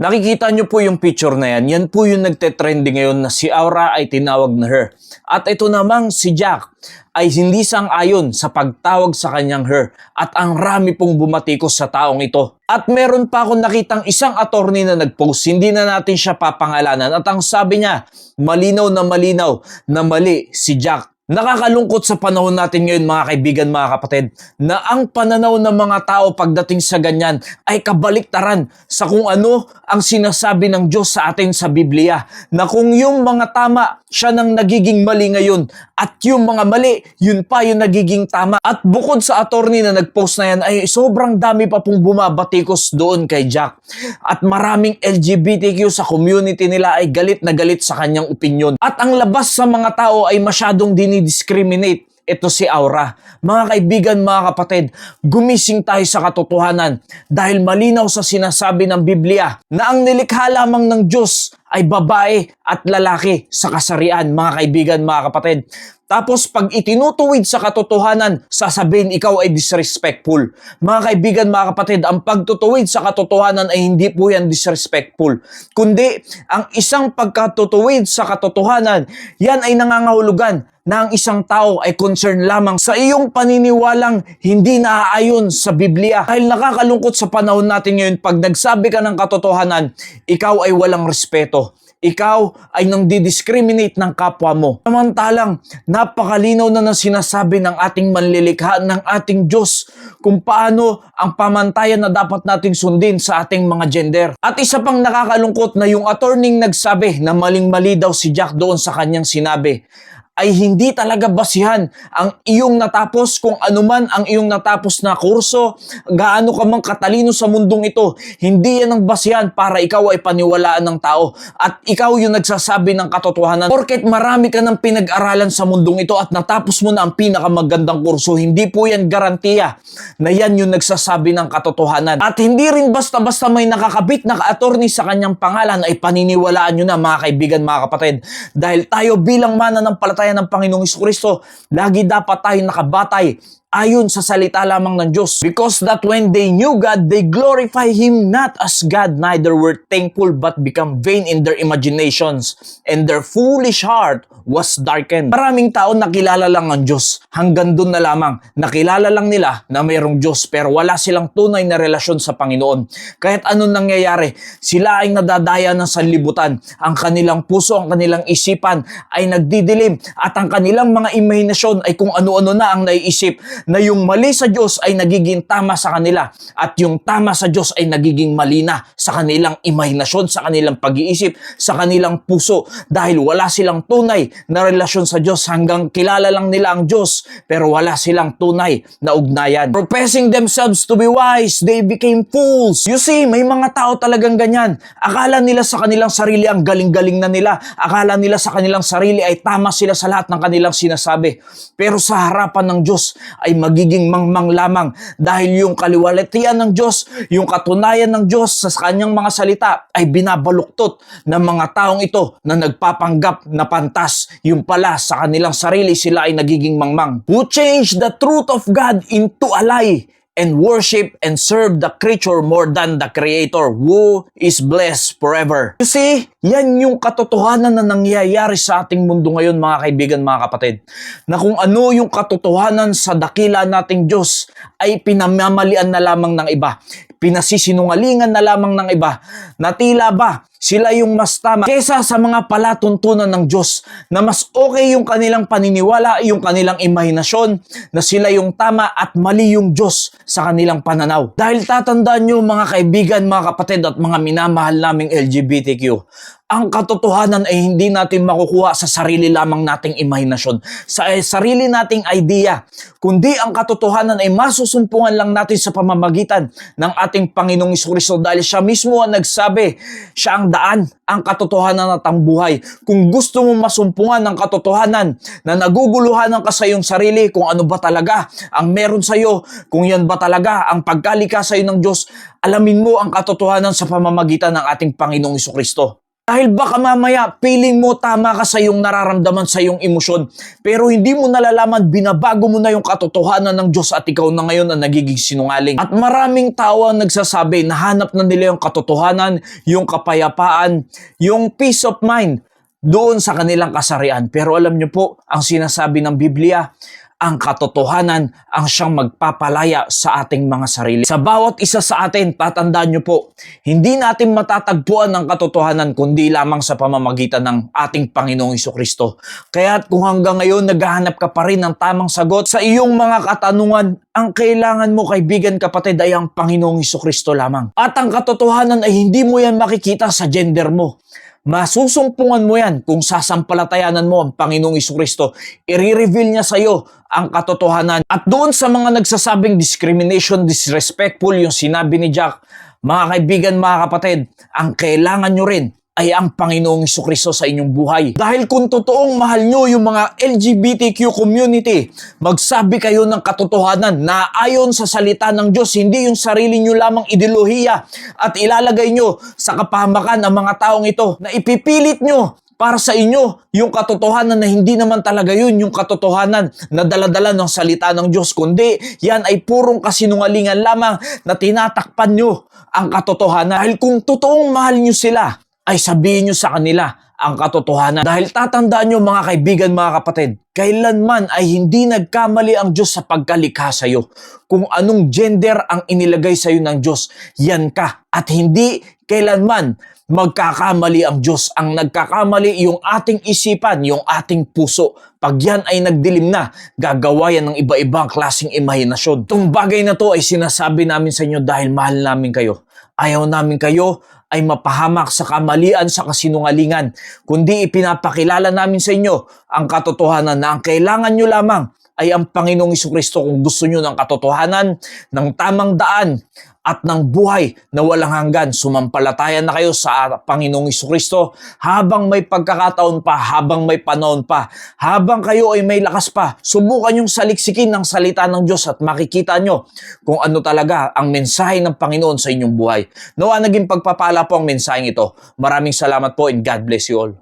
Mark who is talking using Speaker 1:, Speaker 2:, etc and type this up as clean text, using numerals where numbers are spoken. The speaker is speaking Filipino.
Speaker 1: Nakikita nyo po yung picture na yan. Yan po yung nagte-trending ngayon na si Aura ay tinawag na her. At ito namang si Jack ay hindi sang-ayon sa pagtawag sa kanyang her. At ang rami pong bumatikos sa taong ito. At meron pa akong nakitang isang attorney na nag-post. Hindi na natin siya papangalanan. At ang sabi niya, malinaw na mali si Jack. Nakakalungkot sa panahon natin ngayon mga kaibigan, mga kapatid, na ang pananaw ng mga tao pagdating sa ganyan ay kabaliktaran sa kung ano ang sinasabi ng Diyos sa atin sa Biblia. Na kung yung mga tama, siya nang nagiging mali ngayon at yung mga mali, yun pa yung nagiging tama. At bukod sa attorney na nag-post na yan, ay sobrang dami pa pong bumabatikos doon kay Jack. At maraming LGBTQ sa community nila ay galit na galit sa kanyang opinion. At ang labas sa mga tao ay masyadong discriminate. Ito si Aura. Mga kaibigan, mga kapatid, gumising tayo sa katotohanan dahil malinaw sa sinasabi ng Biblia na ang nilikha lamang ng Diyos ay babae at lalaki sa kasarian, mga kaibigan, mga kapatid. Tapos pag itinutuwid sa katotohanan, sasabihin ikaw ay disrespectful. Mga kaibigan, mga kapatid, ang pagtutuwid sa katotohanan ay hindi po yan disrespectful. Kundi ang isang pagkatutuwid sa katotohanan, yan ay nangangahulugan na ang isang tao ay concern lamang sa iyong paniniwalang hindi naaayon sa Biblia. Dahil nakakalungkot sa panahon natin ngayon, pag nagsabi ka ng katotohanan, ikaw ay walang respeto. Ikaw ay nang didiscriminate ng kapwa mo. Samantalang, napakalinaw na ng sinasabi ng ating manlilikha, ng ating Diyos, kung paano ang pamantayan na dapat nating sundin sa ating mga gender. At isa pang nakakalungkot na yung attorney nagsabi na maling-mali daw si Jack doon sa kanyang sinabi, ay hindi talaga basihan ang iyong natapos, kung anuman ang iyong natapos na kurso, gaano ka mang katalino sa mundong ito. Hindi yan ang basihan para ikaw ay paniwalaan ng tao at ikaw yung nagsasabi ng katotohanan. Porket marami ka ng pinag-aralan sa mundong ito at natapos mo na ang pinakamagandang kurso, hindi po yan garantiya na yan yung nagsasabi ng katotohanan. At hindi rin basta-basta may nakakabit na attorney sa kanyang pangalan ay paniniwalaan nyo na, mga kaibigan, mga kapatid. Dahil tayo bilang mananampalataya ng Panginoong Jesucristo, lagi dapat tayo nakabatay ayon sa salita lamang ng Diyos. Because that when they knew God, they glorify Him not as God, neither were thankful, but become vain in their imaginations, and their foolish heart was darkened. Maraming tao nakilala lang ang Diyos. Hanggang doon na lamang. Nakilala lang nila na mayroong Diyos, pero wala silang tunay na relasyon sa Panginoon. Kahit anong nangyayari, sila ay nadadaya ng sanlibutan. Ang kanilang puso, ang kanilang isipan ay nagdidilim, at ang kanilang mga imahinasyon ay kung ano-ano na ang naiisip, na yung mali sa Diyos ay nagiging tama sa kanila at yung tama sa Diyos ay nagiging mali na sa kanilang imahinasyon, sa kanilang pag-iisip, sa kanilang puso, dahil wala silang tunay na relasyon sa Diyos. Hanggang kilala lang nila ang Diyos pero wala silang tunay na ugnayan. Professing themselves to be wise, they became fools. You see, may mga tao talagang ganyan. Akala nila sa kanilang sarili ang galing-galing na nila. Akala nila sa kanilang sarili ay tama sila sa lahat ng kanilang sinasabi. Pero sa harapan ng Diyos ay magiging mangmang lamang, dahil yung kaliwalatian ng Diyos, yung katunayan ng Diyos sa kanyang mga salita ay binabaluktot ng mga taong ito na nagpapanggap na pantas. Yung pala sa kanilang sarili sila ay nagiging mangmang. Who changed the truth of God into a lie and worship and serve the creature more than the Creator, who is blessed forever. You see, yan yung katotohanan na nangyayari sa ating mundo ngayon, mga kaibigan, mga kapatid. Na kung ano yung katotohanan sa dakila nating Diyos ay pinamamalian na lamang ng iba. Pinasisinungalingan na lamang ng iba, na tila ba sila yung mas tama kesa sa mga palatuntunan ng Diyos, na mas okay yung kanilang paniniwala, yung kanilang imahinasyon, na sila yung tama at mali yung Diyos sa kanilang pananaw. Dahil tatandaan nyo, mga kaibigan, mga kapatid at mga minamahal naming LGBTQ, ang katotohanan ay hindi natin makukuha sa sarili lamang nating imahinasyon, sa sarili nating idea, kundi ang katotohanan ay masusumpungan lang natin sa pamamagitan ng ating Panginoong Jesucristo, dahil siya mismo ang nagsabi, siya ang daan, ang katotohanan at ang buhay. Kung gusto mo masumpungan ng katotohanan na naguguluhan ka sa iyong sarili kung ano ba talaga ang meron sa iyo, kung yan ba talaga ang pagkalika sa iyo ng Diyos, alamin mo ang katotohanan sa pamamagitan ng ating Panginoong Jesucristo. Dahil baka mamaya feeling mo tama ka sa iyong nararamdaman, sa iyong emosyon, pero hindi mo nalalaman, binabago mo na yung katotohanan ng Diyos at ikaw na ngayon ang nagiging sinungaling. At maraming tao ang nagsasabi, nahanap na nila yung katotohanan, yung kapayapaan, yung peace of mind doon sa kanilang kasarian. Pero alam niyo po, ang sinasabi ng Biblia, ang katotohanan ang siyang magpapalaya sa ating mga sarili. Sa bawat isa sa atin, tatandaan niyo po, hindi natin matatagpuan ang katotohanan kundi lamang sa pamamagitan ng ating Panginoong Jesucristo. Kaya kung hanggang ngayon naghahanap ka pa rin ng tamang sagot sa iyong mga katanungan, ang kailangan mo, kaibigan, kapatid, ay ang Panginoong Jesucristo lamang. At ang katotohanan ay hindi mo yan makikita sa gender mo. Masusumpungan mo yan kung sasampalatayanan mo ang Panginoong Jesucristo. I-reveal niya sa iyo ang katotohanan. At doon sa mga nagsasabing discrimination, disrespectful, yung sinabi ni Jack, mga kaibigan, mga kapatid, ang kailangan nyo rin ay ang Panginoong Jesucristo sa inyong buhay. Dahil kung totoong mahal nyo yung mga LGBTQ community, magsabi kayo ng katotohanan na ayon sa salita ng Diyos, hindi yung sarili nyo lamang ideolohiya at ilalagay nyo sa kapahamakan ang mga taong ito na ipipilit nyo para sa inyo yung katotohanan na hindi naman talaga yun yung katotohanan na daladala ng salita ng Diyos, kundi yan ay purong kasinungalingan lamang na tinatakpan nyo ang katotohanan. Dahil kung totoong mahal nyo sila, ay sabihin nyo sa kanila ang katotohanan. Dahil tatandaan nyo, mga kaibigan, mga kapatid, kailanman ay hindi nagkamali ang Diyos sa pagkalikha sa iyo. Kung anong gender ang inilagay sa iyo ng Diyos, yan ka. At hindi kailanman magkakamali ang Diyos. Ang nagkakamali yung ating isipan, yung ating puso. Pag yan ay nagdilim na, gagawa yan ng iba-ibang klaseng imahinasyon. Itong bagay na to ay sinasabi namin sa inyo dahil mahal namin kayo. Ayaw namin kayo ay mapahamak sa kamalian, sa kasinungalingan, kundi ipinapakilala namin sa inyo ang katotohanan na ang kailangan nyo lamang ay ang Panginoong Jesucristo kung gusto nyo ng katotohanan, ng tamang daan, at ng buhay na walang hanggan. Sumampalatayan na kayo sa Panginoong Jesucristo habang may pagkakataon pa, habang may panahon pa, habang kayo ay may lakas pa. Subukan yung saliksikin ng salita ng Diyos at makikita nyo kung ano talaga ang mensahe ng Panginoon sa inyong buhay. Nawa naging pagpapala po ang mensaheng ito. Maraming salamat po and God bless you all.